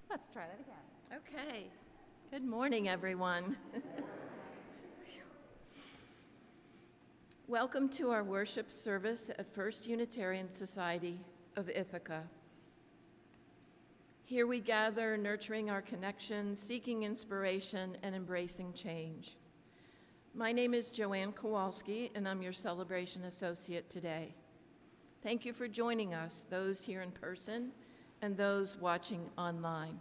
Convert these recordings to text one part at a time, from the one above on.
Let's try that again. Okay. Good morning, everyone. Welcome to our worship service at First Unitarian Society of Ithaca. Here we gather, nurturing our connections, seeking inspiration, and embracing change. My name is Joanne Kowalski, and I'm your celebration associate today. Thank you for joining us, those here in person and those watching online.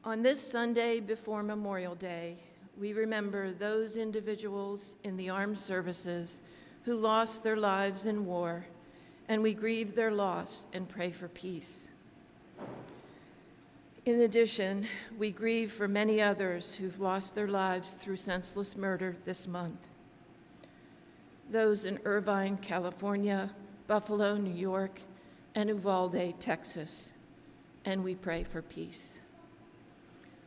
On this Sunday before Memorial Day, we remember those individuals in the armed services who lost their lives in war, and we grieve their loss and pray for peace. In addition, we grieve for many others who've lost their lives through senseless murder this month. Those in Irvine, California, Buffalo, New York, and Uvalde, Texas, and we pray for peace.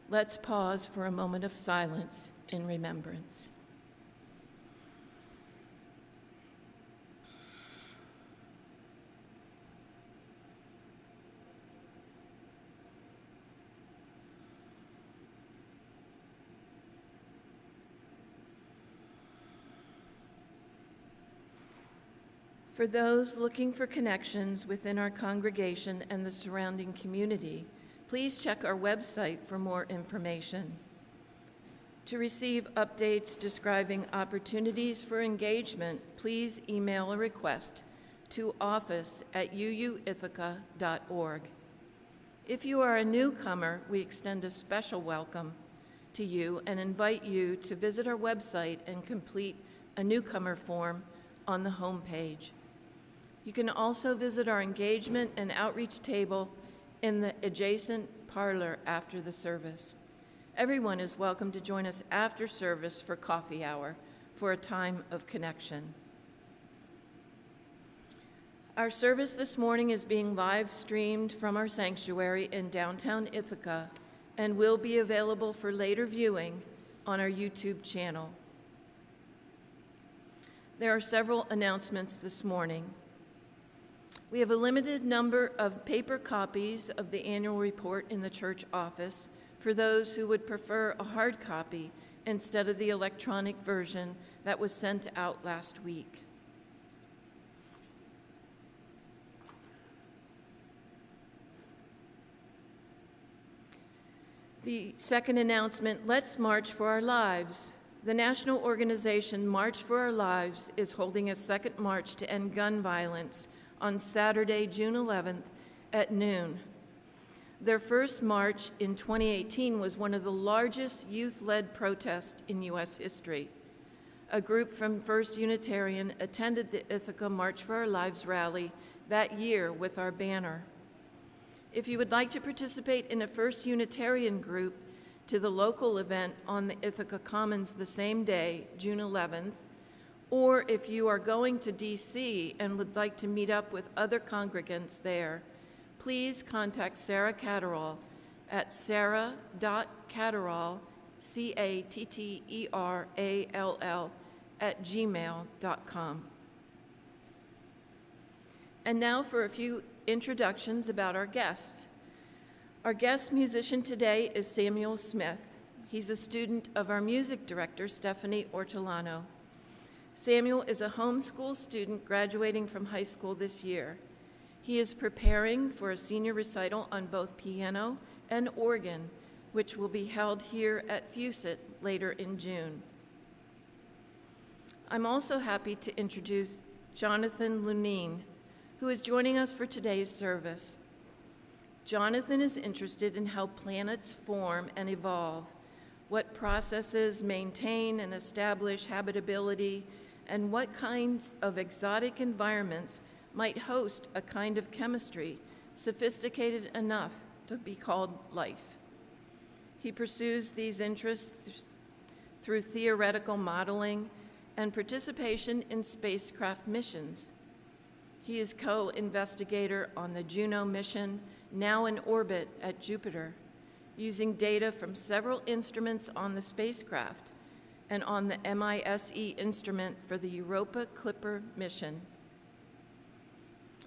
Let's pause for a moment of silence in remembrance. For those looking for connections within our congregation and the surrounding community, please check our website for more information. To receive updates describing opportunities for engagement, please email a request to office@uuithaca.org. If you are a newcomer, we extend a special welcome to you and invite you to visit our website and complete a newcomer form on the homepage. You can also visit our engagement and outreach table in the adjacent parlor after the service. Everyone is welcome to join us after service for coffee hour for a time of connection. Our service this morning is being live streamed from our sanctuary in downtown Ithaca and will be available for later viewing on our YouTube channel. There are several announcements this morning. We have a limited number of paper copies of the annual report in the church office for those who would prefer a hard copy instead of the electronic version that was sent out last week. The second announcement, Let's March for Our Lives. The national organization March for Our Lives is holding a second march to end gun violence on Saturday, June 11th at noon. Their first march in 2018 was one of the largest youth-led protests in U.S. history. A group from First Unitarian attended the Ithaca March for Our Lives rally that year with our banner. If you would like to participate in a First Unitarian group to the local event on the Ithaca Commons the same day, June 11th, or if you are going to DC and would like to meet up with other congregants there, please contact Sarah Catterall at sarah.catterall, CATTERALL, @gmail.com. And now for a few introductions about our guests. Our guest musician today is Samuel Smith. He's a student of our music director, Stephanie Ortolano. Samuel is a homeschool student graduating from high school this year. He is preparing for a senior recital on both piano and organ, which will be held here at FUSIT later in June. I'm also happy to introduce Jonathan Lunine, who is joining us for today's service. Jonathan is interested in how planets form and evolve, what processes maintain and establish habitability, and what kinds of exotic environments might host a kind of chemistry sophisticated enough to be called life. He pursues these interests through theoretical modeling and participation in spacecraft missions. He is co-investigator on the Juno mission, now in orbit at Jupiter, using data from several instruments on the spacecraft and on the MISE instrument for the Europa Clipper mission.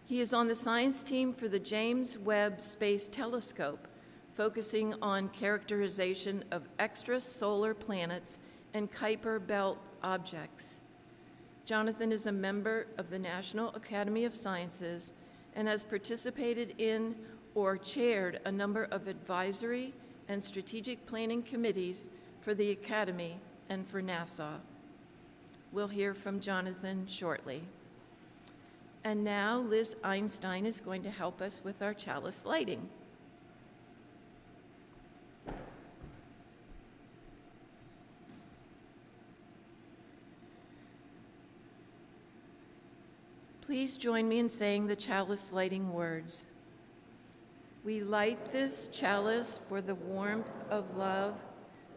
He is on the science team for the James Webb Space Telescope, focusing on characterization of extrasolar planets and Kuiper Belt objects. Jonathan is a member of the National Academy of Sciences and has participated in or chaired a number of advisory and strategic planning committees for the Academy and for NASA. We'll hear from Jonathan shortly. And now Liz Einstein is going to help us with our chalice lighting. Please join me in saying the chalice lighting words. We light this chalice for the warmth of love,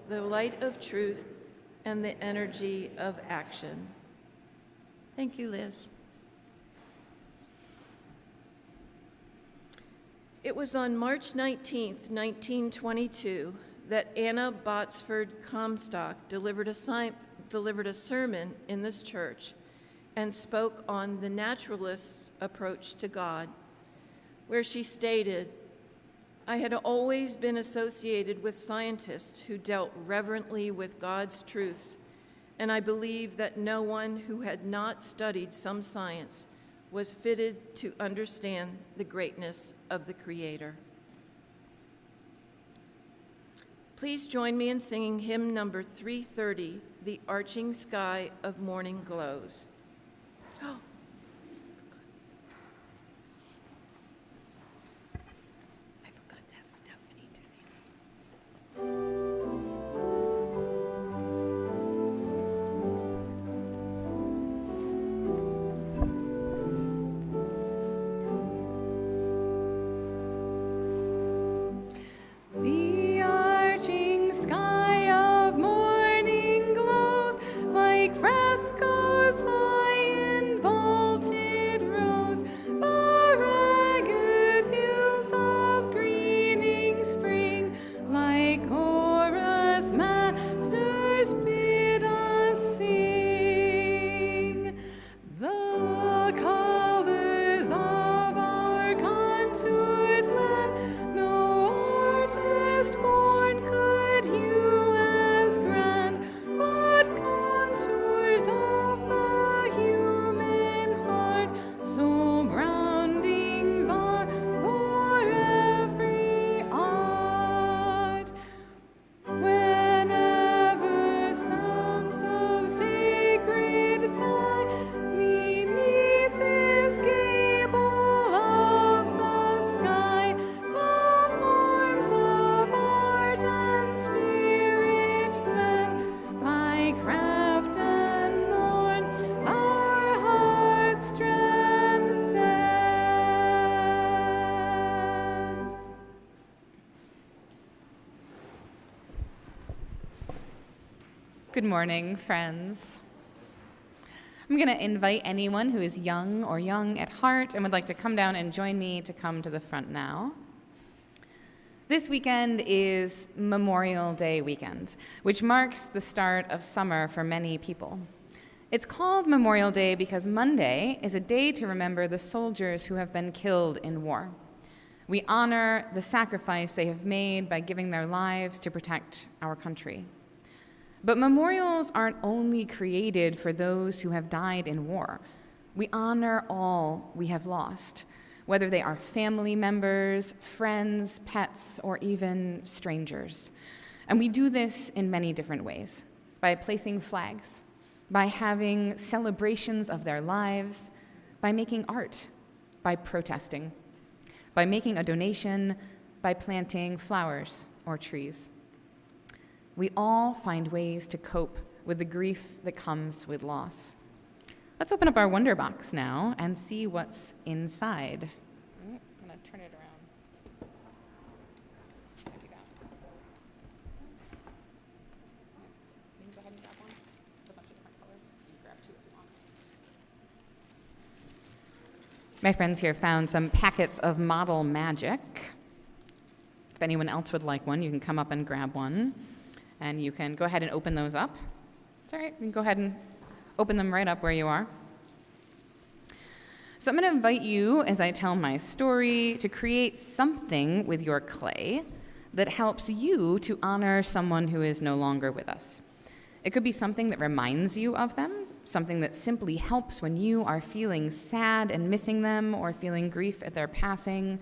the light of truth, and the energy of action. Thank you, Liz. It was on March 19th, 1922, that Anna Botsford Comstock delivered a sermon in this church and spoke on the naturalist's approach to God, where she stated, "I had always been associated with scientists who dealt reverently with God's truths, and I believe that no one who had not studied some science was fitted to understand the greatness of the Creator." Please join me in singing hymn number 330, "The Arching Sky of Morning Glows." Oh. I forgot to have Stephanie do these. The arching sky of morning glows like frescoes high in vaulted rows. The ragged hills of greening spring, like chorus masters bid us sing. The colors of our contoured land, no artist born could hew as grand, but contours of the human heart, so groundings are for every art. Whenever sounds of sacred sigh beneath this gable of the sky, the forms of art and spirit blend, by craft and morn our hearts transcend. Good morning, friends. I'm going to invite anyone who is young or young at heart and would like to come down and join me to come to the front now. This weekend is Memorial Day weekend, which marks the start of summer for many people. It's called Memorial Day because Monday is a day to remember the soldiers who have been killed in war. We honor the sacrifice they have made by giving their lives to protect our country. But memorials aren't only created for those who have died in war. We honor all we have lost, whether they are family members, friends, pets, or even strangers. And we do this in many different ways, by placing flags, by having celebrations of their lives, by making art, by protesting, by making a donation, by planting flowers or trees. We all find ways to cope with the grief that comes with loss. Let's open up our Wonder Box now and see what's inside. I'm gonna turn it around. What have you got? Can you go ahead and grab one? There's a bunch of different colors. You can grab two if you want. My friends here found some packets of Model Magic. If anyone else would like one, you can come up and grab one. And you can go ahead and open those up. It's all right, you can go ahead and open them right up where you are. So I'm going to invite you, as I tell my story, to create something with your clay that helps you to honor someone who is no longer with us. It could be something that reminds you of them, something that simply helps when you are feeling sad and missing them or feeling grief at their passing.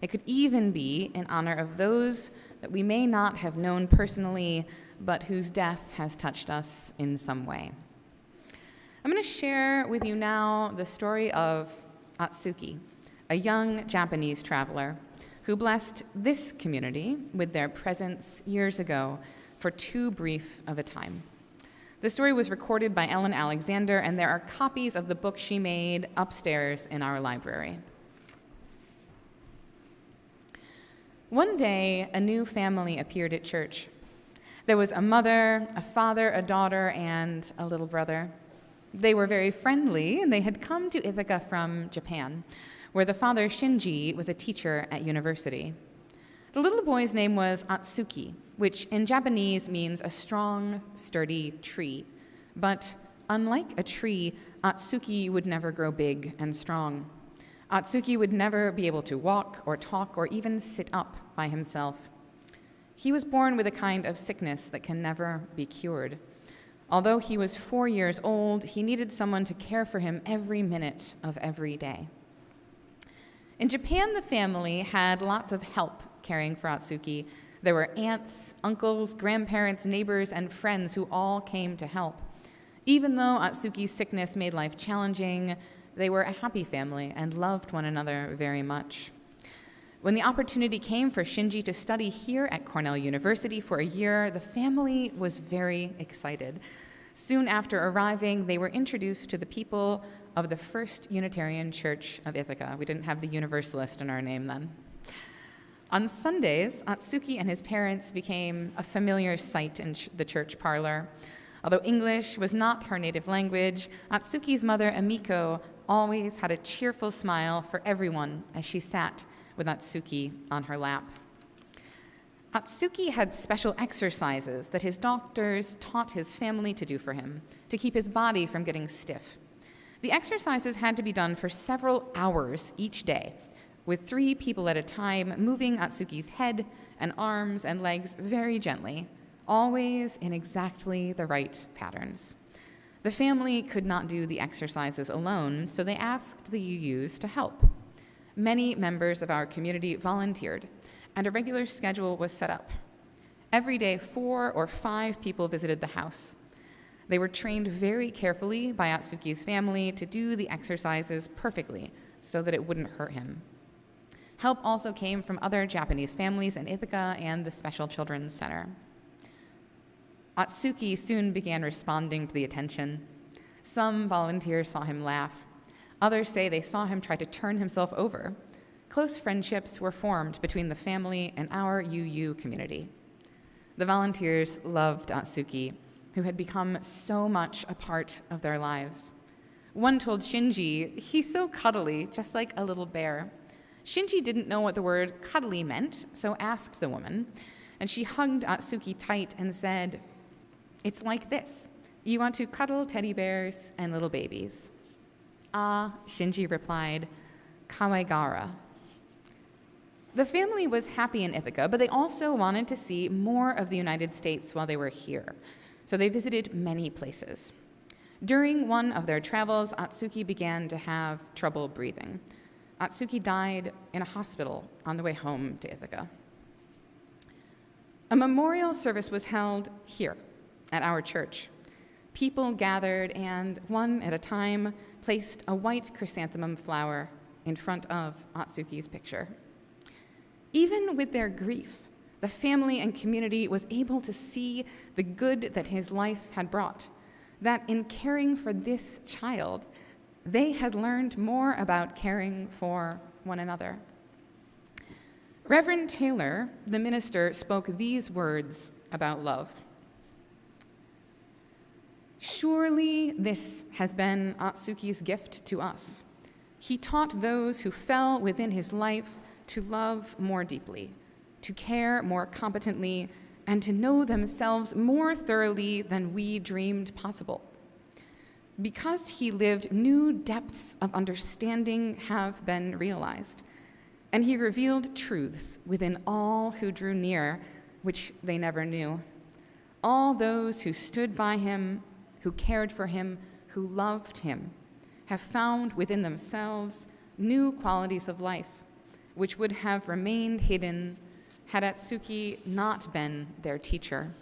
It could even be in honor of those that we may not have known personally, but whose death has touched us in some way. I'm going to share with you now the story of Atsuki, a young Japanese traveler who blessed this community with their presence years ago for too brief of a time. The story was recorded by Ellen Alexander, and there are copies of the book she made upstairs in our library. One day, a new family appeared at church. There was a mother, a father, a daughter, and a little brother. They were very friendly, and they had come to Ithaca from Japan, where the father, Shinji, was a teacher at university. The little boy's name was Atsuki, which in Japanese means a strong, sturdy tree. But unlike a tree, Atsuki would never grow big and strong. Atsuki would never be able to walk or talk or even sit up by himself. He was born with a kind of sickness that can never be cured. Although he was 4 years old, he needed someone to care for him every minute of every day. In Japan, the family had lots of help caring for Atsuki. There were aunts, uncles, grandparents, neighbors, and friends who all came to help. Even though Atsuki's sickness made life challenging, they were a happy family and loved one another very much. When the opportunity came for Shinji to study here at Cornell University for a year, the family was very excited. Soon after arriving, they were introduced to the people of the First Unitarian Church of Ithaca. We didn't have the Universalist in our name then. On Sundays, Atsuki and his parents became a familiar sight in the church parlor. Although English was not her native language, Atsuki's mother, Amiko, always had a cheerful smile for everyone as she sat with Atsuki on her lap. Atsuki had special exercises that his doctors taught his family to do for him to keep his body from getting stiff. The exercises had to be done for several hours each day, with 3 people at a time moving Atsuki's head and arms and legs very gently, always in exactly the right patterns. The family could not do the exercises alone, so they asked the UUs to help. Many members of our community volunteered, and a regular schedule was set up. Every day, 4 or 5 people visited the house. They were trained very carefully by Atsuki's family to do the exercises perfectly so that it wouldn't hurt him. Help also came from other Japanese families in Ithaca and the Special Children's Center. Atsuki soon began responding to the attention. Some volunteers saw him laugh. Others say they saw him try to turn himself over. Close friendships were formed between the family and our UU community. The volunteers loved Atsuki, who had become so much a part of their lives. One told Shinji, "He's so cuddly, just like a little bear." Shinji didn't know what the word cuddly meant, so asked the woman, and she hugged Atsuki tight and said, "It's like this. You want to cuddle teddy bears and little babies." "Ah," Shinji replied, "kawaigara." The family was happy in Ithaca, but they also wanted to see more of the United States while they were here, so they visited many places. During one of their travels, Atsuki began to have trouble breathing. Atsuki died in a hospital on the way home to Ithaca. A memorial service was held here at our church. People gathered and, one at a time, placed a white chrysanthemum flower in front of Atsuki's picture. Even with their grief, the family and community was able to see the good that his life had brought, that in caring for this child, they had learned more about caring for one another. Reverend Taylor, the minister, spoke these words about love. "Surely this has been Atsuki's gift to us. He taught those who fell within his life to love more deeply, to care more competently, and to know themselves more thoroughly than we dreamed possible. Because he lived, new depths of understanding have been realized, and he revealed truths within all who drew near, which they never knew. All those who stood by him, who cared for him, who loved him, have found within themselves new qualities of life, which would have remained hidden had Atsuki not been their teacher.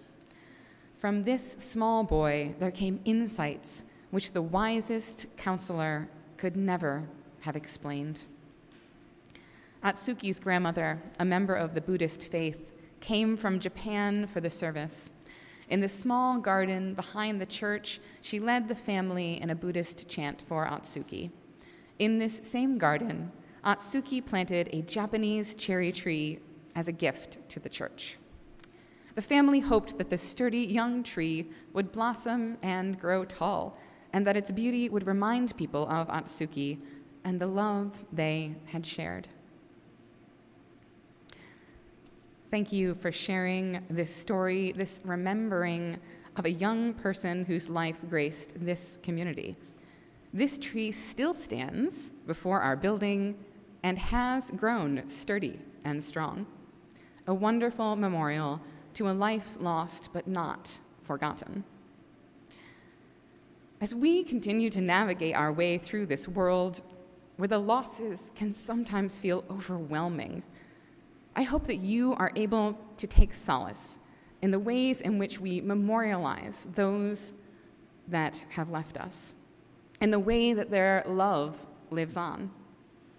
From this small boy, there came insights which the wisest counselor could never have explained. Atsuki's grandmother, a member of the Buddhist faith, came from Japan for the service. In the small garden behind the church, she led the family in a Buddhist chant for Atsuki. In this same garden, Atsuki planted a Japanese cherry tree as a gift to the church. The family hoped that the sturdy young tree would blossom and grow tall, and that its beauty would remind people of Atsuki and the love they had shared. Thank you for sharing this story, this remembering of a young person whose life graced this community. This tree still stands before our building and has grown sturdy and strong. A wonderful memorial to a life lost but not forgotten. As we continue to navigate our way through this world where the losses can sometimes feel overwhelming, I hope that you are able to take solace in the ways in which we memorialize those that have left us, in the way that their love lives on,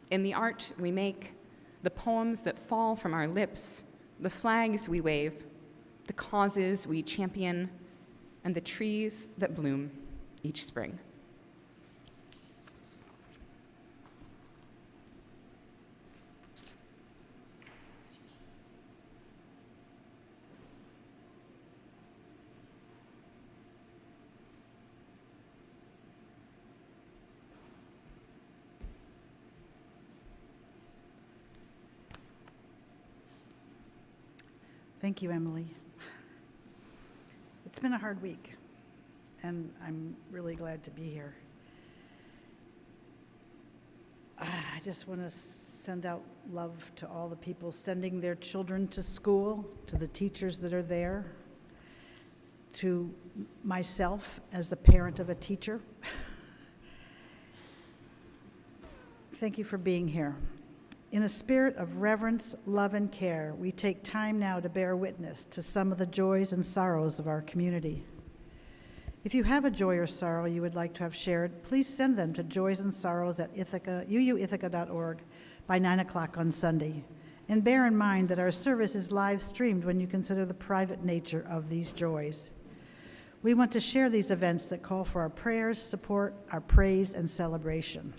in the art we make, the poems that fall from our lips, the flags we wave, the causes we champion, and the trees that bloom each spring. Thank you, Emily. It's been a hard week, and I'm really glad to be here. I just want to send out love to all the people sending their children to school, to the teachers that are there, to myself as the parent of a teacher. Thank you for being here. In a spirit of reverence, love, and care, we take time now to bear witness to some of the joys and sorrows of our community. If you have a joy or sorrow you would like to have shared, please send them to joysandsorrows@uuithaca.org by 9 o'clock on Sunday. And bear in mind that our service is live streamed when you consider the private nature of these joys. We want to share these events that call for our prayers, support, our praise, and celebration.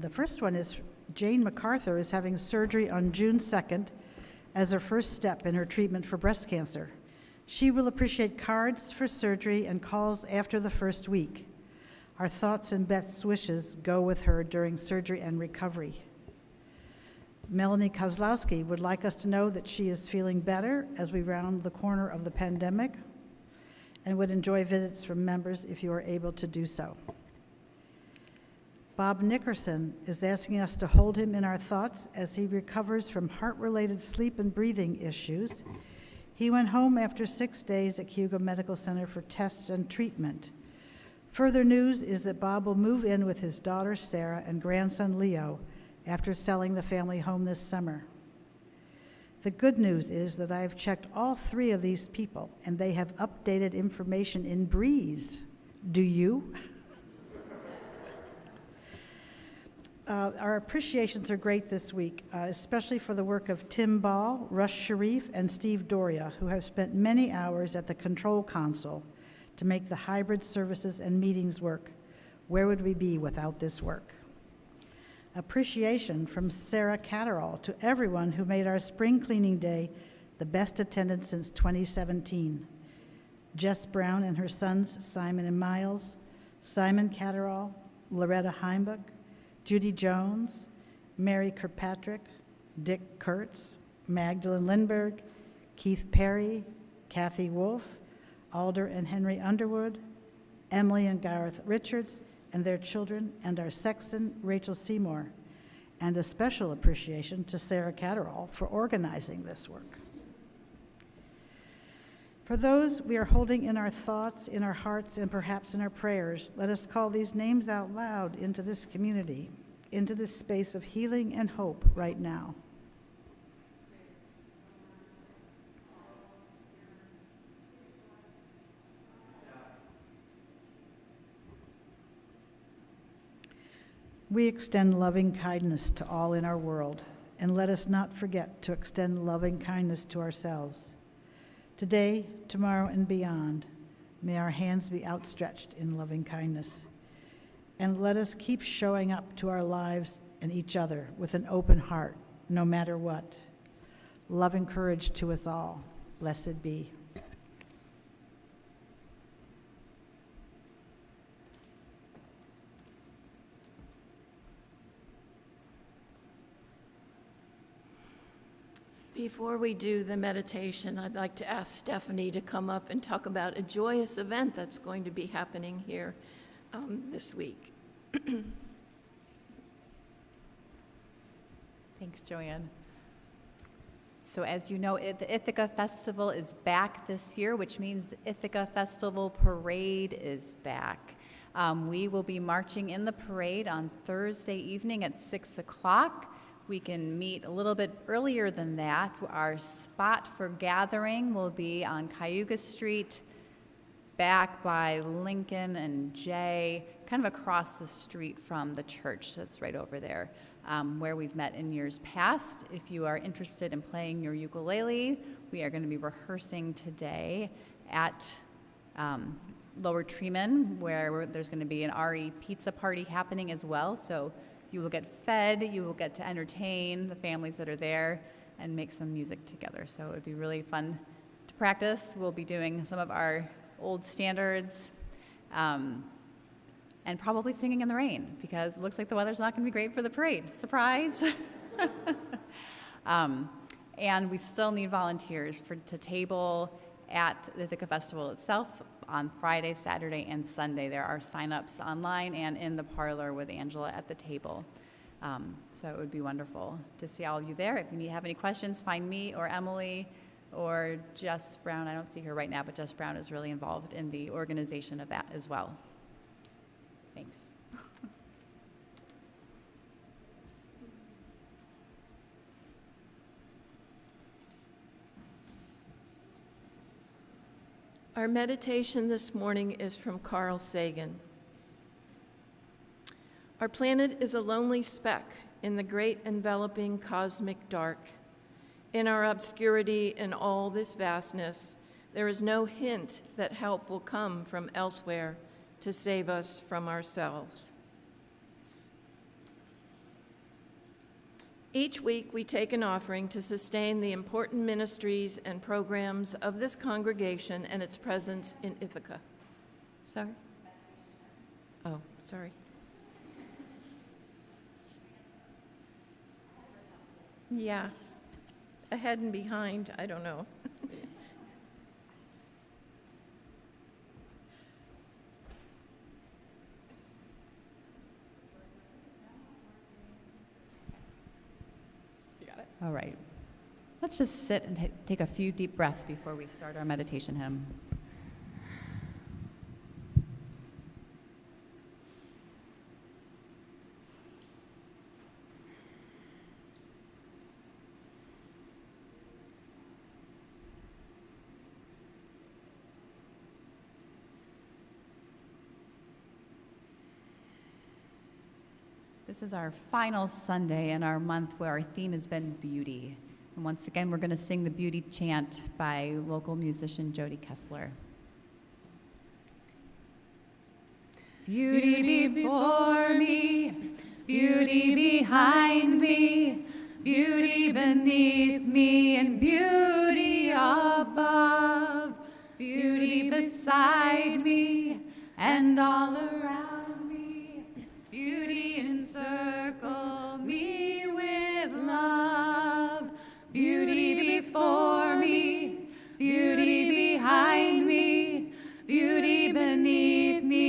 The first one is Jane MacArthur is having surgery on June 2nd as her first step in her treatment for breast cancer. She will appreciate cards for surgery and calls after the first week. Our thoughts and best wishes go with her during surgery and recovery. Melanie Kozlowski would like us to know that she is feeling better as we round the corner of the pandemic and would enjoy visits from members if you are able to do so. Bob Nickerson is asking us to hold him in our thoughts as he recovers from heart-related sleep and breathing issues. He went home after 6 days at Cayuga Medical Center for tests and treatment. Further news is that Bob will move in with his daughter Sarah and grandson Leo after selling the family home this summer. The good news is that I have checked all 3 of these people and they have updated information in Breeze. Do you? Our appreciations are great this week, especially for the work of Tim Ball, Rush Sharif, and Steve Doria, who have spent many hours at the control console to make the hybrid services and meetings work. Where would we be without this work? Appreciation from Sarah Catterall to everyone who made our spring cleaning day the best attended since 2017. Jess Brown and her sons, Simon and Miles, Simon Catterall, Loretta Heimbuch, Judy Jones, Mary Kirkpatrick, Dick Kurtz, Magdalene Lindberg, Keith Perry, Kathy Wolf, Alder and Henry Underwood, Emily and Gareth Richards and their children, and our sexton, Rachel Seymour, and a special appreciation to Sarah Catterall for organizing this work. For those we are holding in our thoughts, in our hearts, and perhaps in our prayers, let us call these names out loud into this community, into this space of healing and hope right now. We extend loving kindness to all in our world, and let us not forget to extend loving kindness to ourselves. Today, tomorrow, and beyond, may our hands be outstretched in loving kindness. And let us keep showing up to our lives and each other with an open heart, no matter what. Love and courage to us all. Blessed be. Before we do the meditation, I'd like to ask Stephanie to come up and talk about a joyous event that's going to be happening here this week. Thanks, Joanne. So as you know, the Ithaca Festival is back this year, which means the Ithaca Festival Parade is back. We will be marching in the parade on Thursday evening at 6 o'clock. We can meet a little bit earlier than that. Our spot for gathering will be on Cayuga Street, back by Lincoln and Jay, kind of across the street from the church that's right over there, where we've met in years past. If you are interested in playing your ukulele, we are going to be rehearsing today at Lower Treeman, where there's going to be an RE pizza party happening as well. So you will get fed, you will get to entertain the families that are there and make some music together. So it would be really fun to practice. We'll be doing some of our old standards and probably singing in the rain because it looks like the weather's not going to be great for the parade. Surprise! And we still need volunteers to table at the Ithaca Festival itself on Friday, Saturday, and Sunday. There are sign-ups online and in the parlor with Angela at the table. So it would be wonderful to see all of you there. If you have any questions, find me or Emily or Jess Brown. I don't see her right now, but Jess Brown is really involved in the organization of that as well. Thanks. Our meditation this morning is from Carl Sagan. Our planet is a lonely speck in the great enveloping cosmic dark. In our obscurity and all this vastness, there is no hint that help will come from elsewhere to save us from ourselves. Each week, we take an offering to sustain the important ministries and programs of this congregation and its presence in Ithaca. Sorry? Oh, sorry. Yeah. Ahead and behind, I don't know. All right. Let's just sit and take a few deep breaths before we start our meditation hymn. This is our final Sunday in our month where our theme has been beauty. And once again, we're going to sing the beauty chant by local musician Jody Kessler. Beauty before me, beauty behind me, beauty beneath me, and beauty above, beauty beside me and all around me, beauty encircle me with love, beauty before me, beauty behind me, beauty beneath me,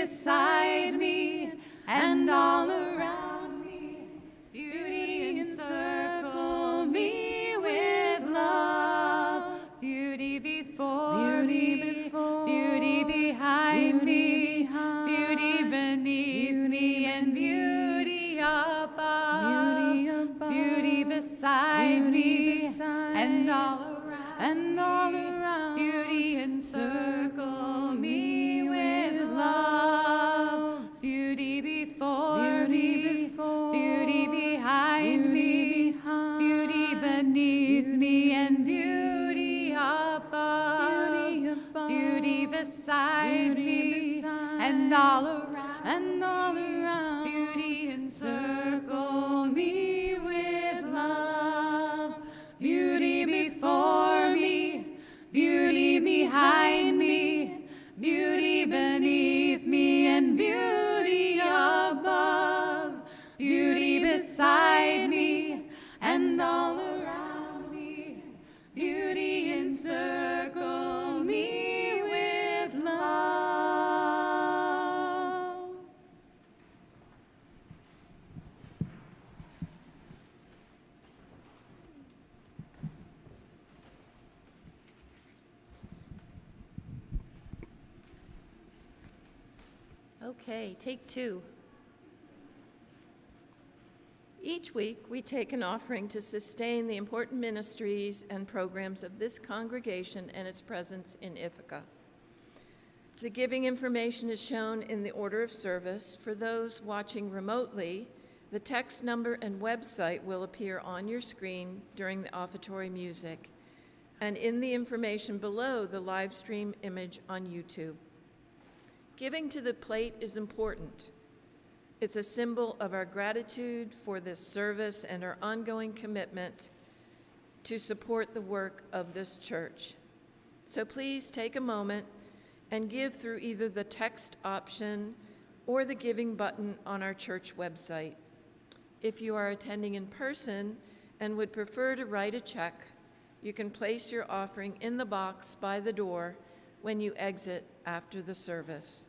beside me and all around me. Beauty encircle me with love. Beauty before me, beauty behind me, beauty beneath me, and beauty above. Beauty beside me and all around. Beauty encircle me with love. Beauty before me, beauty behind me, beauty beneath me, and beauty above. Beauty beside me and all around. Beauty encircle me with love. Beauty before me, beauty behind me, beauty beneath me, and beauty above. Beauty beside me and all around me. Beauty encircle me with love. Okay, take two. Each week, we take an offering to sustain the important ministries and programs of this congregation and its presence in Ithaca. The giving information is shown in the order of service. For those watching remotely, the text number and website will appear on your screen during the offertory music, and in the information below the live stream image on YouTube. Giving to the plate is important. It's a symbol of our gratitude for this service and our ongoing commitment to support the work of this church. So please take a moment and give through either the text option or the giving button on our church website. If you are attending in person and would prefer to write a check, you can place your offering in the box by the door when you exit after the service.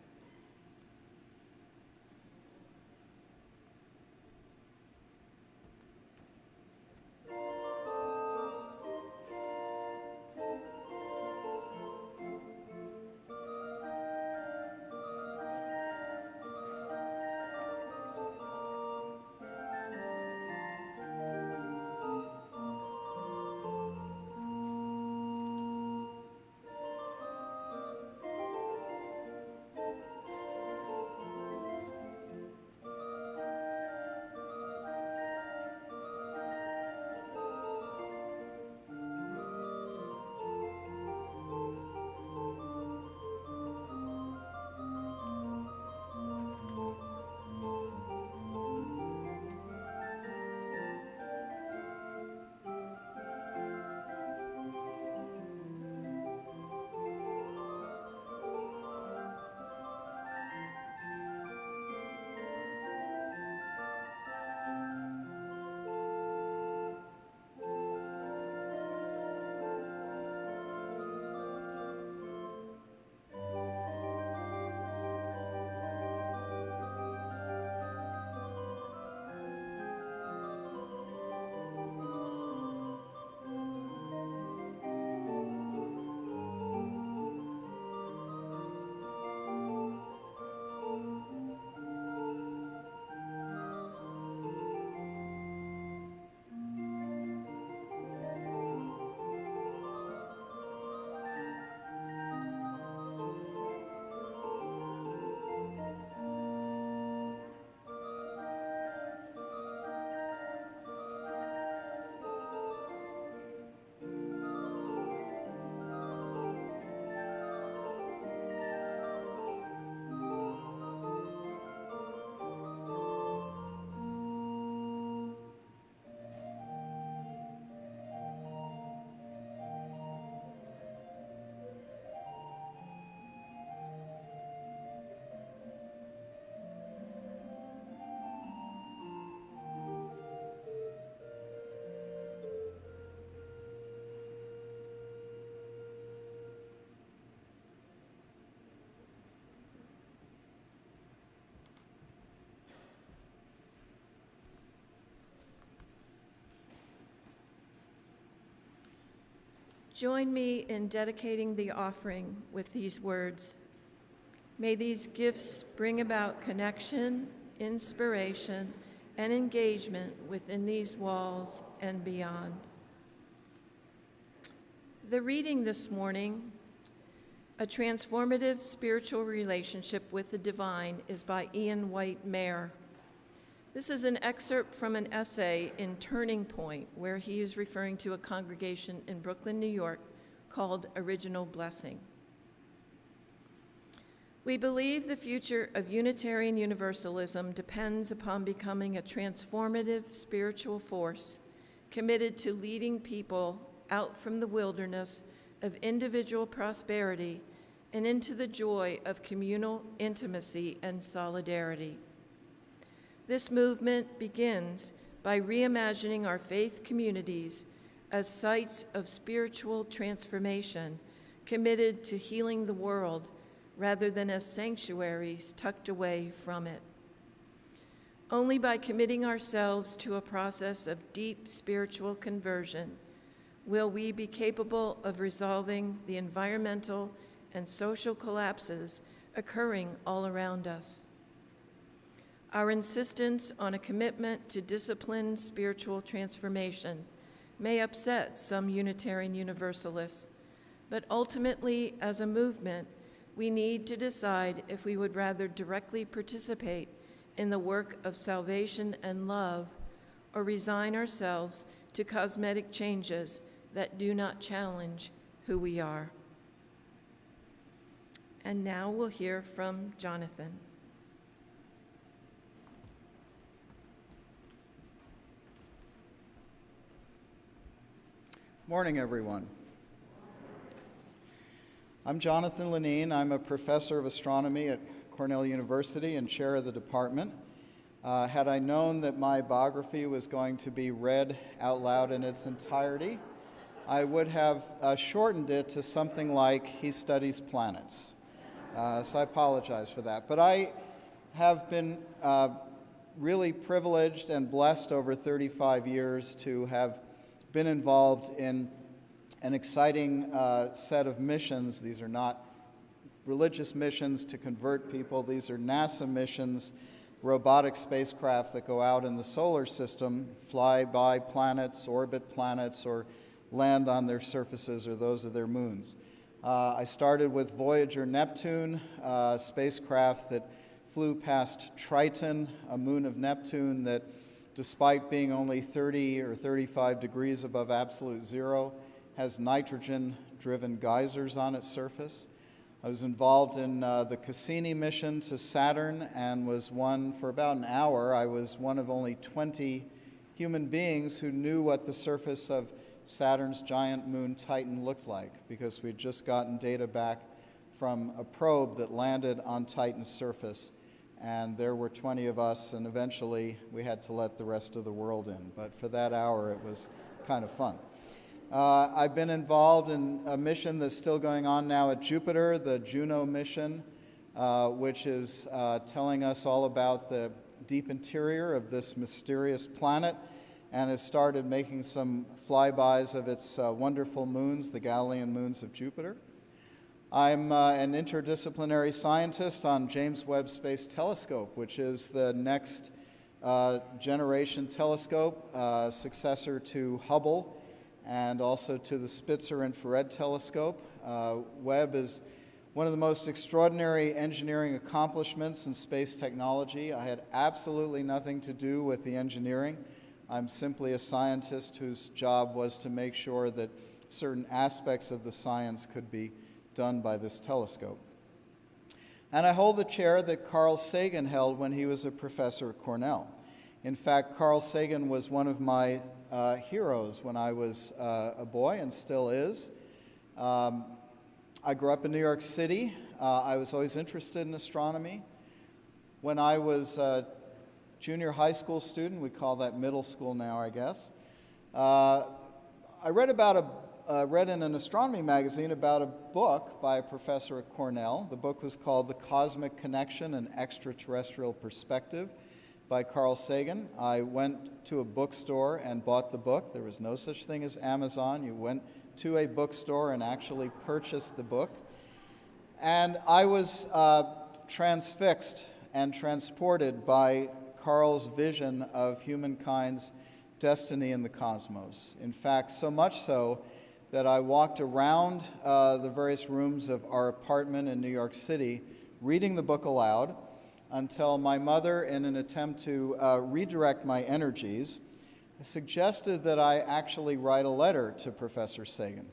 Join me in dedicating the offering with these words. May these gifts bring about connection, inspiration, and engagement within these walls and beyond. The reading this morning, A Transformative Spiritual Relationship with the Divine, is by Ian White Mayer. This is an excerpt from an essay in Turning Point, where he is referring to a congregation in Brooklyn, New York, called Original Blessing. We believe the future of Unitarian Universalism depends upon becoming a transformative spiritual force committed to leading people out from the wilderness of individual prosperity and into the joy of communal intimacy and solidarity. This movement begins by reimagining our faith communities as sites of spiritual transformation, committed to healing the world rather than as sanctuaries tucked away from it. Only by committing ourselves to a process of deep spiritual conversion will we be capable of resolving the environmental and social collapses occurring all around us. Our insistence on a commitment to disciplined spiritual transformation may upset some Unitarian Universalists, but ultimately, as a movement, we need to decide if we would rather directly participate in the work of salvation and love, or resign ourselves to cosmetic changes that do not challenge who we are. And now we'll hear from Jonathan. Morning, everyone. I'm Jonathan Lunine. I'm a professor of astronomy at Cornell University and chair of the department. Had I known that my biography was going to be read out loud in its entirety, I would have shortened it to something like, he studies planets. So I apologize for that. But I have been really privileged and blessed over 35 years to have been involved in an exciting set of missions. These are not religious missions to convert people. These are NASA missions, robotic spacecraft that go out in the solar system, fly by planets, orbit planets, or land on their surfaces or those of their moons. I started with Voyager Neptune, a spacecraft that flew past Triton, a moon of Neptune that, despite being only 30 or 35 degrees above absolute zero, has nitrogen-driven geysers on its surface. I was involved in the Cassini mission to Saturn and was one, for about an hour, I was one of only 20 human beings who knew what the surface of Saturn's giant moon Titan looked like, because we'd just gotten data back from a probe that landed on Titan's surface. And there were 20 of us, and eventually we had to let the rest of the world in. But for that hour, it was kind of fun. I've been involved in a mission that's still going on now at Jupiter, the Juno mission, which is telling us all about the deep interior of this mysterious planet, and has started making some flybys of its wonderful moons, the Galilean moons of Jupiter. I'm an interdisciplinary scientist on James Webb Space Telescope, which is the next generation telescope, successor to Hubble and also to the Spitzer Infrared Telescope. Webb is one of the most extraordinary engineering accomplishments in space technology. I had absolutely nothing to do with the engineering. I'm simply a scientist whose job was to make sure that certain aspects of the science could be done by this telescope. And I hold the chair that Carl Sagan held when he was a professor at Cornell. In fact, Carl Sagan was one of my heroes when I was a boy, and still is. I grew up in New York City. I was always interested in astronomy. When I was a junior high school student, we call that middle school now, I guess, I read in an astronomy magazine about a book by a professor at Cornell. The book was called The Cosmic Connection, An Extraterrestrial Perspective by Carl Sagan. I went to a bookstore and bought the book. There was no such thing as Amazon. You went to a bookstore and actually purchased the book. And I was transfixed and transported by Carl's vision of humankind's destiny in the cosmos. In fact, so much so that I walked around the various rooms of our apartment in New York City reading the book aloud until my mother, in an attempt to redirect my energies, suggested that I actually write a letter to Professor Sagan.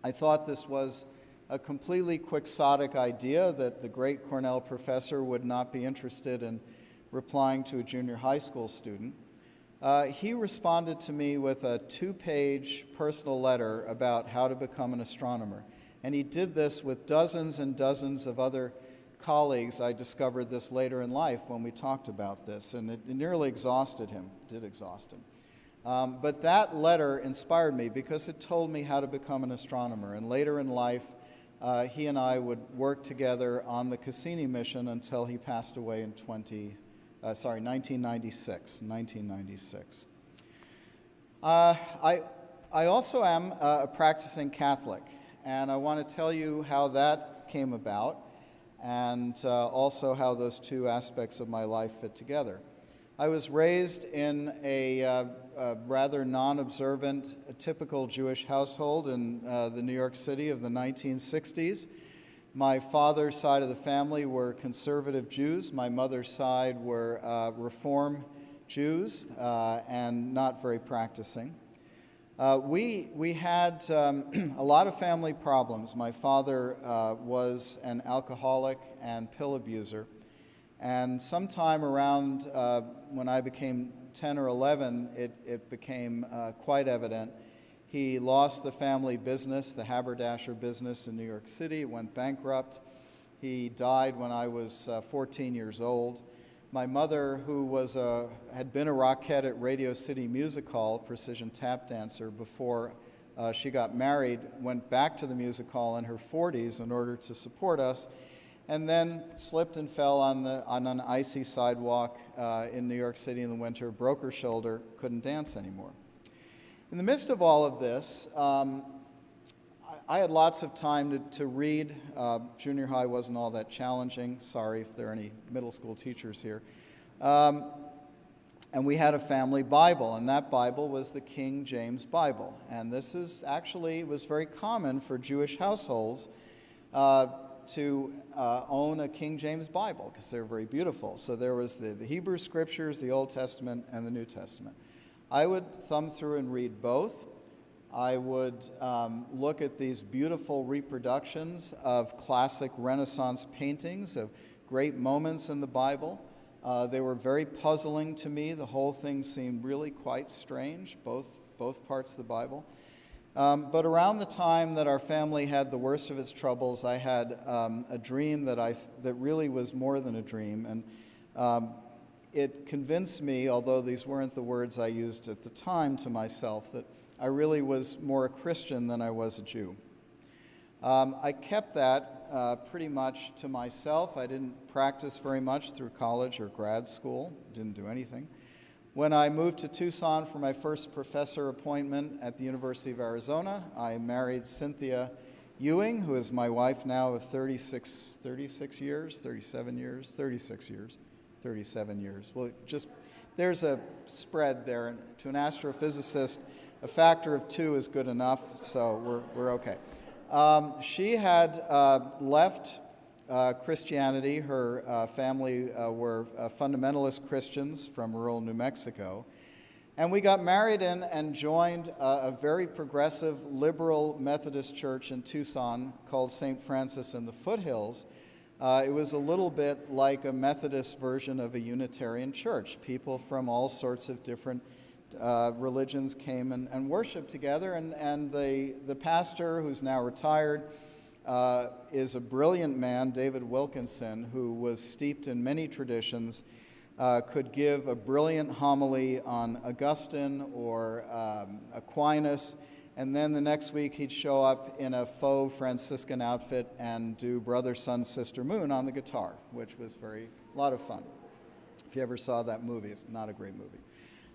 I thought this was a completely quixotic idea, that the great Cornell professor would not be interested in replying to a junior high school student. He responded to me with a 2-page personal letter about how to become an astronomer. And he did this with dozens and dozens of other colleagues. I discovered this later in life when we talked about this, and it nearly exhausted him, did exhaust him. But that letter inspired me because it told me how to become an astronomer. And later in life, he and I would work together on the Cassini mission until he passed away in 1996. I also am a practicing Catholic, and I want to tell you how that came about, and also how those two aspects of my life fit together. I was raised in a rather non-observant, typical Jewish household in the New York City of the 1960s. My father's side of the family were conservative Jews. My mother's side were Reform Jews and not very practicing. We had a lot of family problems. My father was an alcoholic and pill abuser. And sometime around when I became 10 or 11, it became quite evident. He lost the family business, the haberdasher business in New York City. It went bankrupt. He died when I was 14 years old. My mother, who had been a Rockette at Radio City Music Hall, precision tap dancer, before she got married, went back to the music hall in her 40s in order to support us, and then slipped and fell on an icy sidewalk in New York City in the winter, broke her shoulder, couldn't dance anymore. In the midst of all of this, I had lots of time to read. Junior high wasn't all that challenging. Sorry if there are any middle school teachers here. And we had a family Bible, and that Bible was the King James Bible. And this was very common for Jewish households to own a King James Bible, because they're very beautiful. So there was the Hebrew Scriptures, the Old Testament, and the New Testament. I would thumb through and read both. I would look at these beautiful reproductions of classic Renaissance paintings of great moments in the Bible. They were very puzzling to me. The whole thing seemed really quite strange, both parts of the Bible. But around the time that our family had the worst of its troubles, I had a dream that really was more than a dream. And it convinced me, although these weren't the words I used at the time to myself, that I really was more a Christian than I was a Jew. I kept that pretty much to myself. I didn't practice very much through college or grad school, didn't do anything. When I moved to Tucson for my first professor appointment at the University of Arizona, I married Cynthia Ewing, who is my wife now of 37 years. Well, there's a spread there. To an astrophysicist, a factor of 2 is good enough, so we're okay. She had left Christianity. Her family were fundamentalist Christians from rural New Mexico. And we got married and joined a very progressive, liberal Methodist church in Tucson called St. Francis in the Foothills. It was a little bit like a Methodist version of a Unitarian church. People from all sorts of different religions came and worshiped together, and the pastor, who's now retired, is a brilliant man, David Wilkinson, who was steeped in many traditions, could give a brilliant homily on Augustine or Aquinas, and then the next week he'd show up in a faux Franciscan outfit and do Brother, Sun, Sister, Moon on the guitar, which was a lot of fun. If you ever saw that movie, it's not a great movie.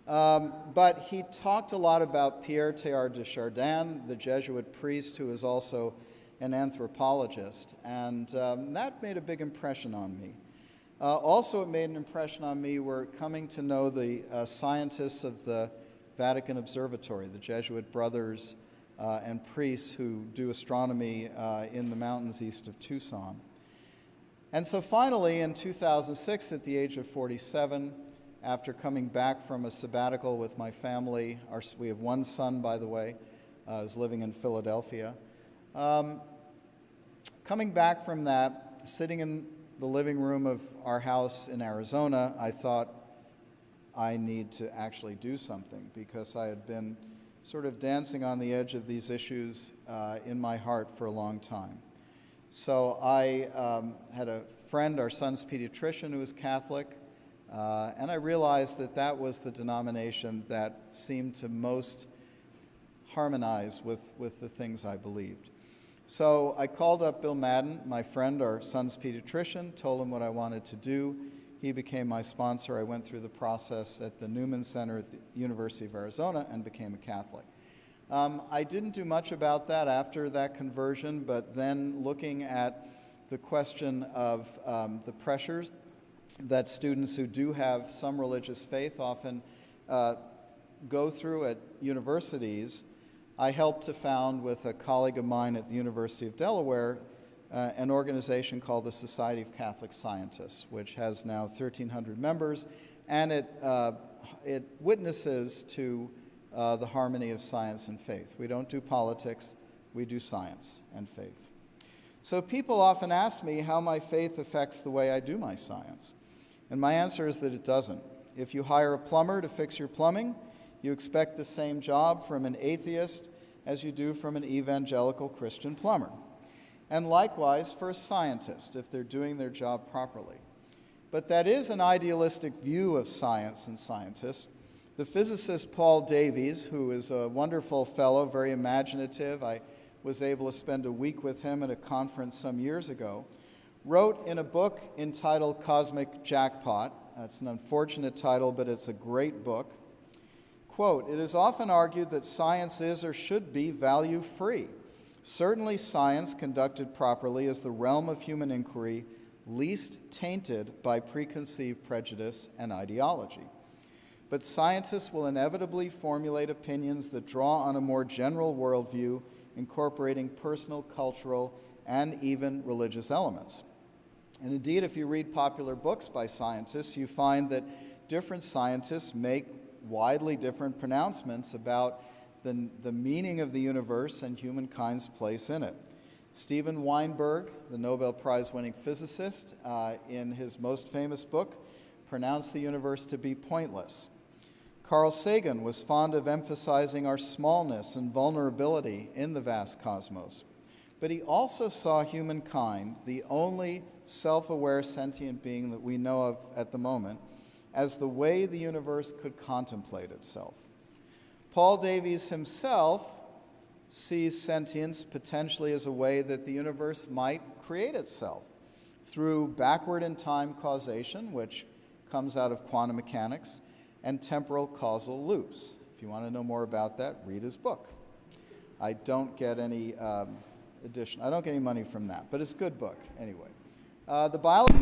But he talked a lot about Pierre Teilhard de Chardin, the Jesuit priest who is also an anthropologist, and that made a big impression on me. Also, it made an impression on me were coming to know the scientists of the Vatican Observatory, the Jesuit brothers and priests who do astronomy in the mountains east of Tucson. And so finally, in 2006, at the age of 47, after coming back from a sabbatical with my family, we have one son, by the way, is living in Philadelphia. Coming back from that, sitting in the living room of our house in Arizona, I thought I need to actually do something because I had been sort of dancing on the edge of these issues in my heart for a long time. So I had a friend, our son's pediatrician, who was Catholic, and I realized that that was the denomination that seemed to most harmonize with the things I believed. So I called up Bill Madden, my friend, our son's pediatrician, told him what I wanted to do. He became my sponsor. I went through the process at the Newman Center at the University of Arizona and became a Catholic. I didn't do much about that after that conversion, but then looking at the question of the pressures that students who do have some religious faith often go through at universities, I helped to found with a colleague of mine at the University of Delaware an organization called the Society of Catholic Scientists, which has now 1,300 members, and it witnesses to the harmony of science and faith. We don't do politics, we do science and faith. So people often ask me how my faith affects the way I do my science, and my answer is that it doesn't. If you hire a plumber to fix your plumbing, you expect the same job from an atheist as you do from an evangelical Christian plumber. And likewise for a scientist, if they're doing their job properly. But that is an idealistic view of science and scientists. The physicist Paul Davies, who is a wonderful fellow, very imaginative, I was able to spend a week with him at a conference some years ago, wrote in a book entitled Cosmic Jackpot. That's an unfortunate title, but it's a great book. Quote, "It is often argued that science is or should be value-free. Certainly science conducted properly is the realm of human inquiry least tainted by preconceived prejudice and ideology. But scientists will inevitably formulate opinions that draw on a more general worldview, incorporating personal, cultural, and even religious elements. And indeed, if you read popular books by scientists, you find that different scientists make widely different pronouncements about the meaning of the universe and humankind's place in it. Steven Weinberg, the Nobel Prize-winning physicist, in his most famous book, pronounced the universe to be pointless. Carl Sagan was fond of emphasizing our smallness and vulnerability in the vast cosmos. But he also saw humankind, the only self-aware sentient being that we know of at the moment, as the way the universe could contemplate itself. Paul Davies himself sees sentience potentially as a way that the universe might create itself through backward-in-time causation, which comes out of quantum mechanics, and temporal causal loops. If you want to know more about that, read his book. I don't get any I don't get any money from that, but it's a good book anyway. The biology.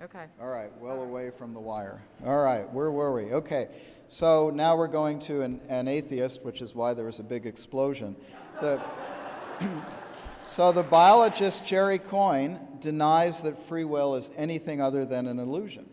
Okay. All right, well away from the wire. All right, where were we? Okay, so now we're going to an atheist, which is why there was a big explosion. So the biologist Jerry Coyne denies that free will is anything other than an illusion.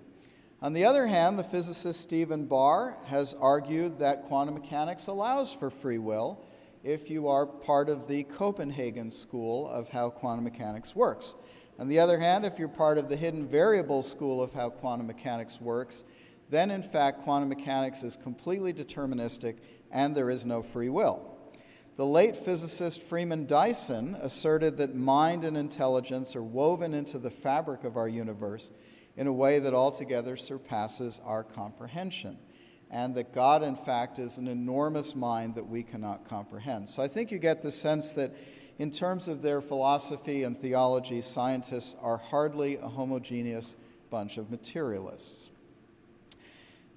On the other hand, the physicist Stephen Barr has argued that quantum mechanics allows for free will if you are part of the Copenhagen school of how quantum mechanics works. On the other hand, if you're part of the hidden variable school of how quantum mechanics works, then in fact quantum mechanics is completely deterministic and there is no free will. The late physicist Freeman Dyson asserted that mind and intelligence are woven into the fabric of our universe in a way that altogether surpasses our comprehension, and that God, in fact, is an enormous mind that we cannot comprehend. So I think you get the sense that in terms of their philosophy and theology, scientists are hardly a homogeneous bunch of materialists.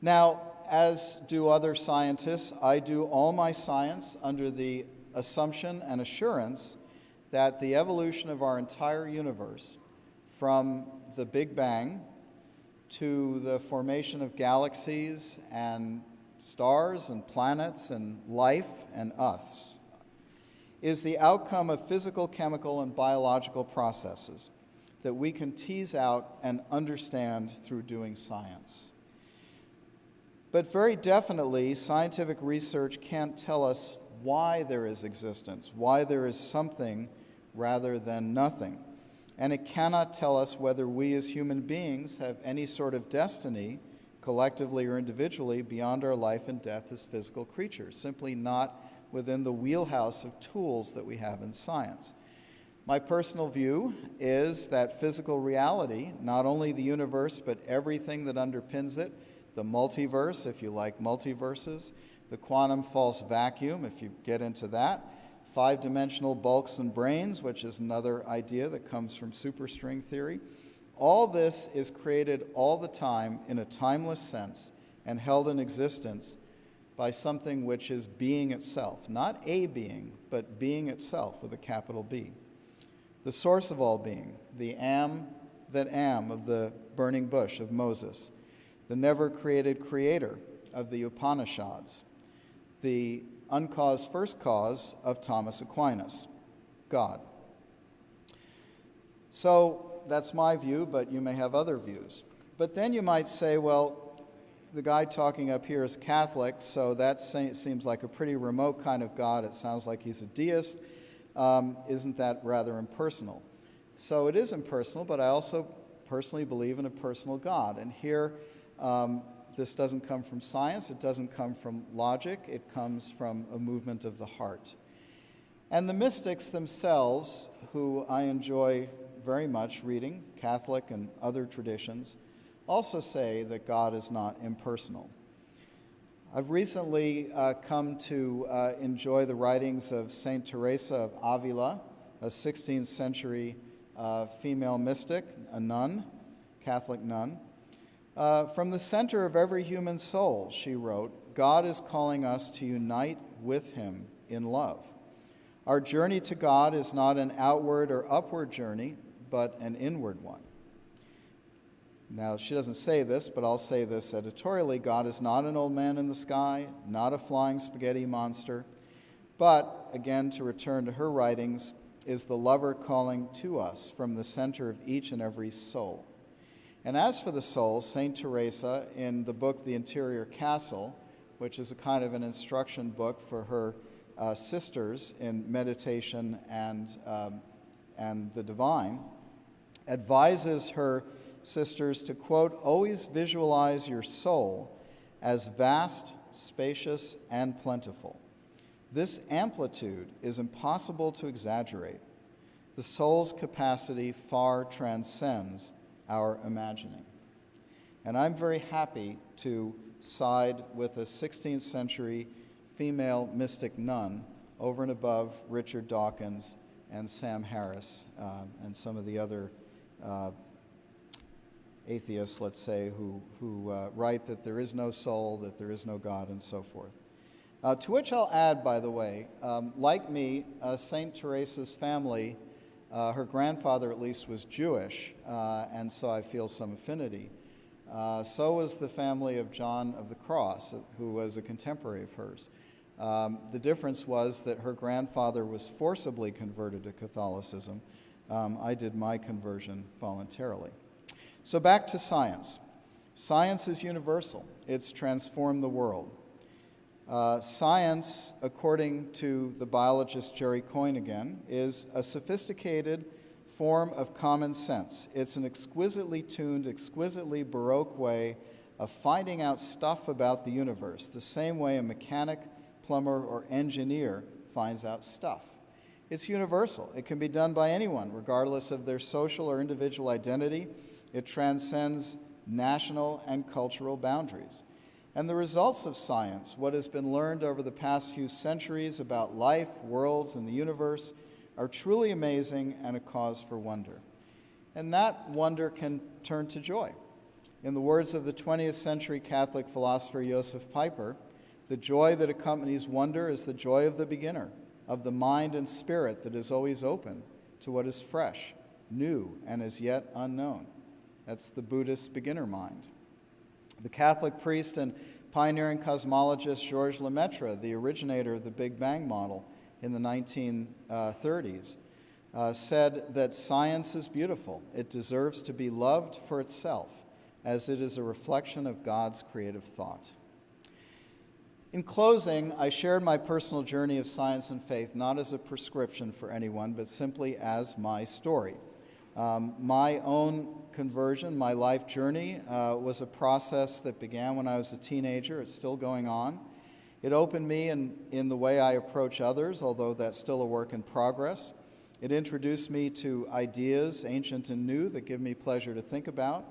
Now, as do other scientists, I do all my science under the assumption and assurance that the evolution of our entire universe, from the Big Bang to the formation of galaxies and stars and planets and life and us, is the outcome of physical, chemical, and biological processes that we can tease out and understand through doing science. But very definitely, scientific research can't tell us why there is existence, why there is something rather than nothing. And it cannot tell us whether we as human beings have any sort of destiny, collectively or individually, beyond our life and death as physical creatures, simply not within the wheelhouse of tools that we have in science. My personal view is that physical reality, not only the universe, but everything that underpins it, the multiverse, if you like multiverses, the quantum false vacuum, if you get into that, five-dimensional bulks and brains, which is another idea that comes from superstring theory. All this is created all the time in a timeless sense and held in existence by something which is being itself. Not a being, but being itself with a capital B. The source of all being, the am that am of the burning bush of Moses, the never-created creator of the Upanishads, the uncaused first cause of Thomas Aquinas, God. So that's my view, but you may have other views. But then you might say, well, the guy talking up here is Catholic, so that seems like a pretty remote kind of God. It sounds like he's a deist. Isn't that rather impersonal? So it is impersonal, but I also personally believe in a personal God. And here, this doesn't come from science, it doesn't come from logic, it comes from a movement of the heart. And the mystics themselves, who I enjoy very much reading, Catholic and other traditions, also say that God is not impersonal. I've recently come to enjoy the writings of Saint Teresa of Avila, a 16th century female mystic, a nun, Catholic nun. From the center of every human soul, she wrote, God is calling us to unite with him in love. Our journey to God is not an outward or upward journey, but an inward one. Now, she doesn't say this, but I'll say this editorially. God is not an old man in the sky, not a flying spaghetti monster, but, again, to return to her writings, is the lover calling to us from the center of each and every soul. And as for the soul, St. Teresa, in the book The Interior Castle, which is a kind of an instruction book for her sisters in meditation and the divine, advises her sisters to, quote, always visualize your soul as vast, spacious, and plentiful. This amplitude is impossible to exaggerate. The soul's capacity far transcends our imagining. And I'm very happy to side with a 16th century female mystic nun over and above Richard Dawkins and Sam Harris and some of the other atheists, let's say, who write that there is no soul, that there is no God, and so forth. To which I'll add, by the way, like me, St. Teresa's family, her grandfather at least was Jewish, and so I feel some affinity. So was the family of John of the Cross, who was a contemporary of hers. The difference was that her grandfather was forcibly converted to Catholicism. I did my conversion voluntarily. So back to science. Science is universal. It's transformed the world. Science, according to the biologist Jerry Coyne again, is a sophisticated form of common sense. It's an exquisitely tuned, exquisitely Baroque way of finding out stuff about the universe, the same way a mechanic, plumber, or engineer finds out stuff. It's universal. It can be done by anyone, regardless of their social or individual identity. It transcends national and cultural boundaries. And the results of science, what has been learned over the past few centuries about life, worlds, and the universe, are truly amazing and a cause for wonder. And that wonder can turn to joy. In the words of the 20th century Catholic philosopher Joseph Piper, the joy that accompanies wonder is the joy of the beginner, of the mind and spirit that is always open to what is fresh, new, and as yet unknown. That's the Buddhist beginner mind. The Catholic priest and pioneering cosmologist Georges Lemaitre, the originator of the Big Bang model in the 1930s, said that science is beautiful. It deserves to be loved for itself, as it is a reflection of God's creative thought. In closing, I shared my personal journey of science and faith not as a prescription for anyone, but simply as my story. My own conversion, my life journey, was a process that began when I was a teenager. It's still going on. It opened me in the way I approach others, although that's still a work in progress. It introduced me to ideas, ancient and new, that give me pleasure to think about.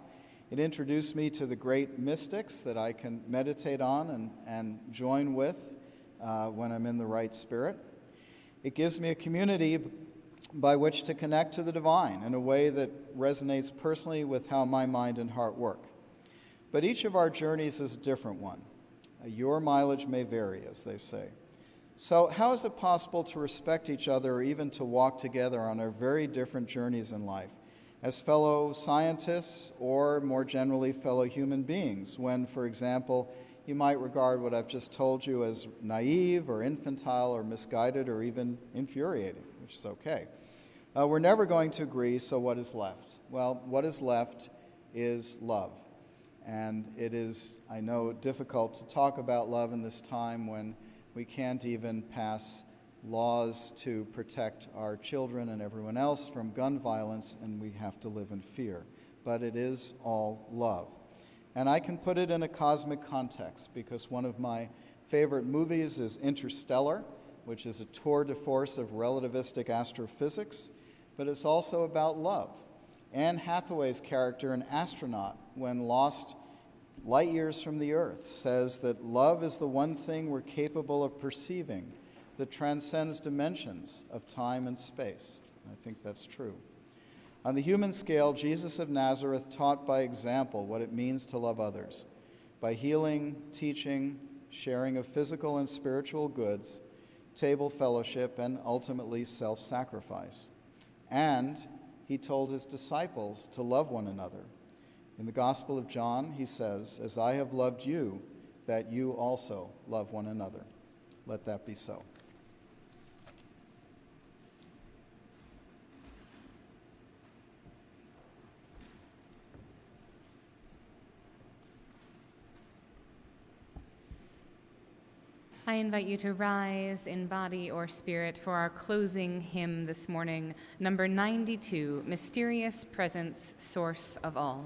It introduced me to the great mystics that I can meditate on and join with when I'm in the right spirit. It gives me a community by which to connect to the divine in a way that resonates personally with how my mind and heart work. But each of our journeys is a different one. Your mileage may vary, as they say. So how is it possible to respect each other or even to walk together on our very different journeys in life as fellow scientists or, more generally, fellow human beings when, for example, you might regard what I've just told you as naive or infantile or misguided or even infuriating, which is okay. We're never going to agree, so what is left? Well, what is left is love. And it is, I know, difficult to talk about love in this time when we can't even pass laws to protect our children and everyone else from gun violence, and we have to live in fear. But it is all love. And I can put it in a cosmic context because one of my favorite movies is Interstellar, which is a tour de force of relativistic astrophysics, but it's also about love. Anne Hathaway's character, an astronaut, when lost light years from the Earth, says that love is the one thing we're capable of perceiving that transcends dimensions of time and space. I think that's true. On the human scale, Jesus of Nazareth taught by example what it means to love others, by healing, teaching, sharing of physical and spiritual goods, table fellowship, and ultimately self-sacrifice. And he told his disciples to love one another. In the Gospel of John, he says, "As I have loved you, that you also love one another." Let that be so. I invite you to rise in body or spirit for our closing hymn this morning, number 92, Mysterious Presence, Source of All.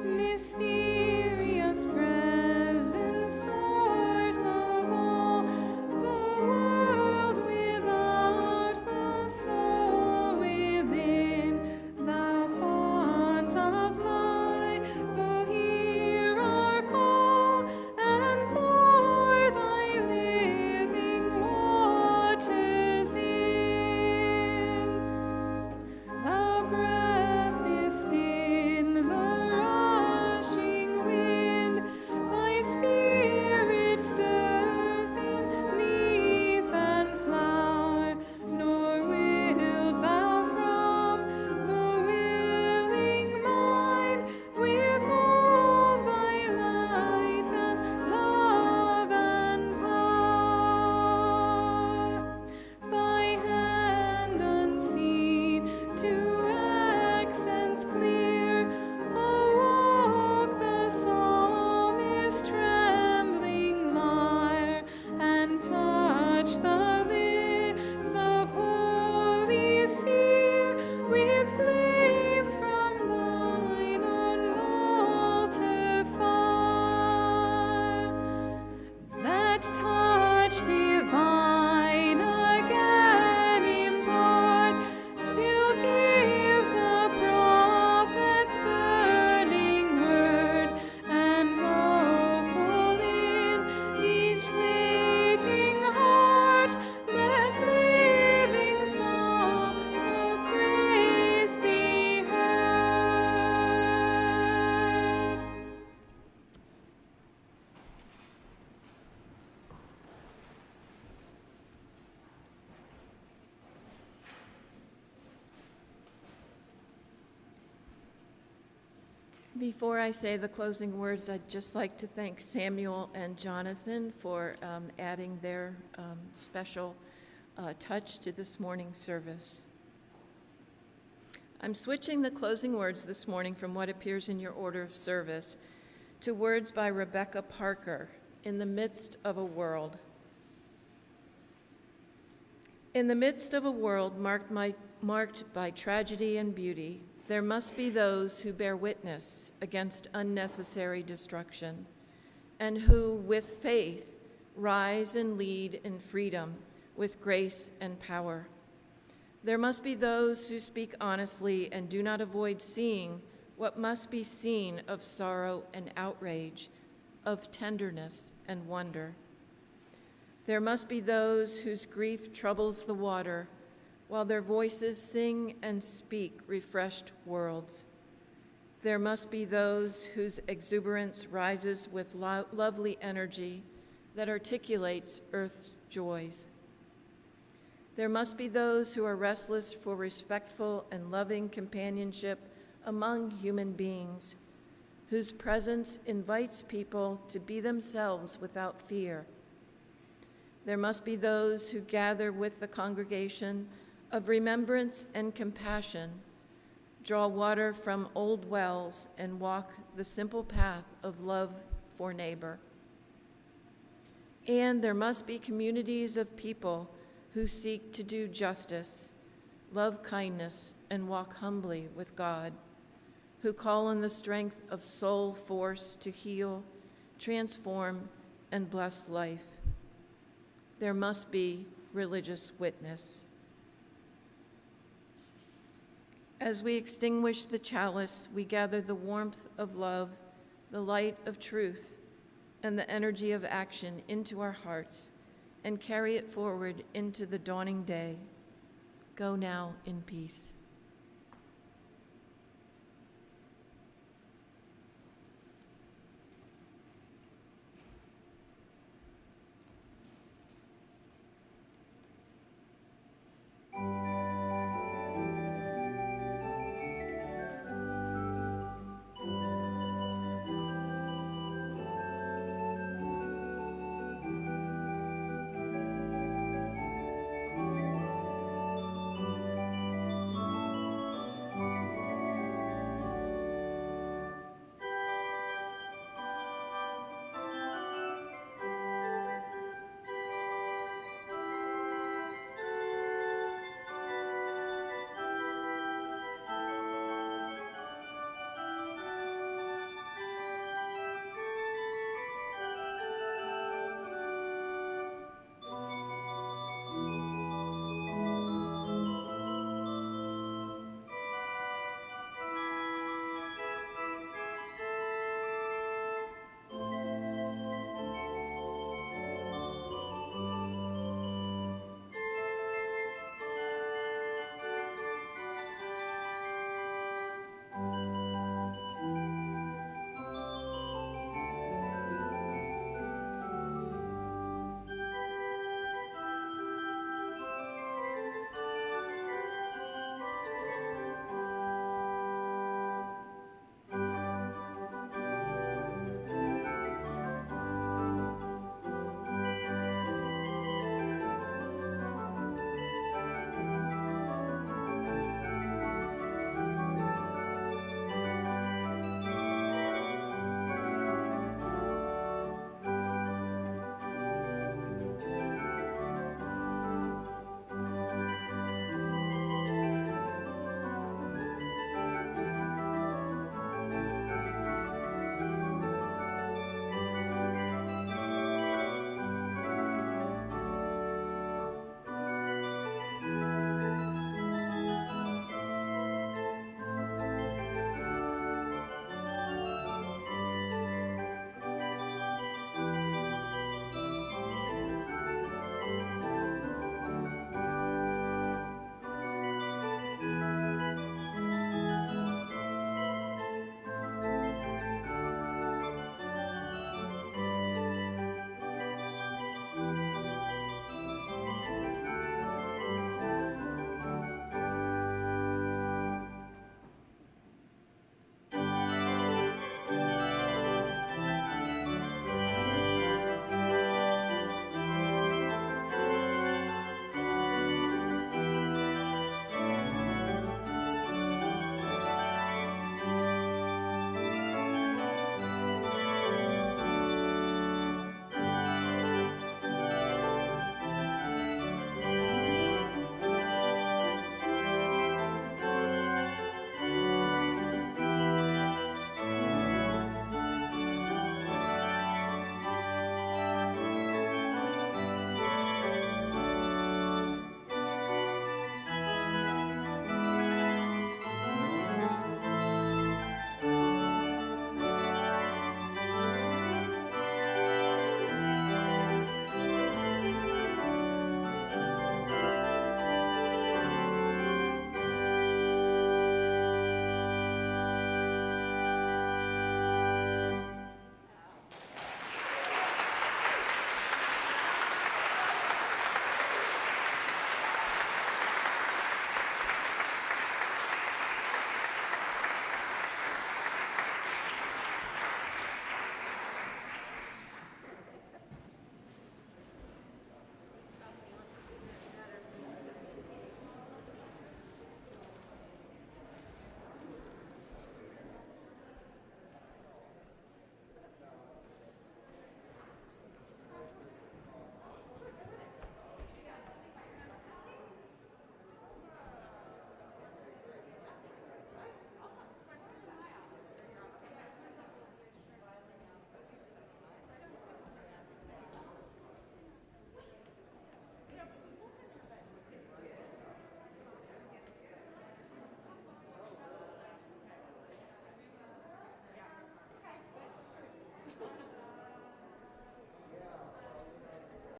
Mysterious presence, source of all, the world without, the soul within, thy Before I say the closing words, I'd just like to thank Samuel and Jonathan for adding their special touch to this morning's service. I'm switching the closing words this morning from what appears in your order of service to words by Rebecca Parker, "In the Midst of a World." In the midst of a world marked by tragedy and beauty, there must be those who bear witness against unnecessary destruction, and who, with faith, rise and lead in freedom with grace and power. There must be those who speak honestly and do not avoid seeing what must be seen of sorrow and outrage, of tenderness and wonder. There must be those whose grief troubles the water, while their voices sing and speak refreshed worlds. There must be those whose exuberance rises with lovely energy that articulates earth's joys. There must be those who are restless for respectful and loving companionship among human beings, whose presence invites people to be themselves without fear. There must be those who gather with the congregation of remembrance and compassion, draw water from old wells, and walk the simple path of love for neighbor. And there must be communities of people who seek to do justice, love kindness, and walk humbly with God, who call on the strength of soul force to heal, transform, and bless life. There must be religious witness. As we extinguish the chalice, we gather the warmth of love, the light of truth, and the energy of action into our hearts and carry it forward into the dawning day. Go now in peace.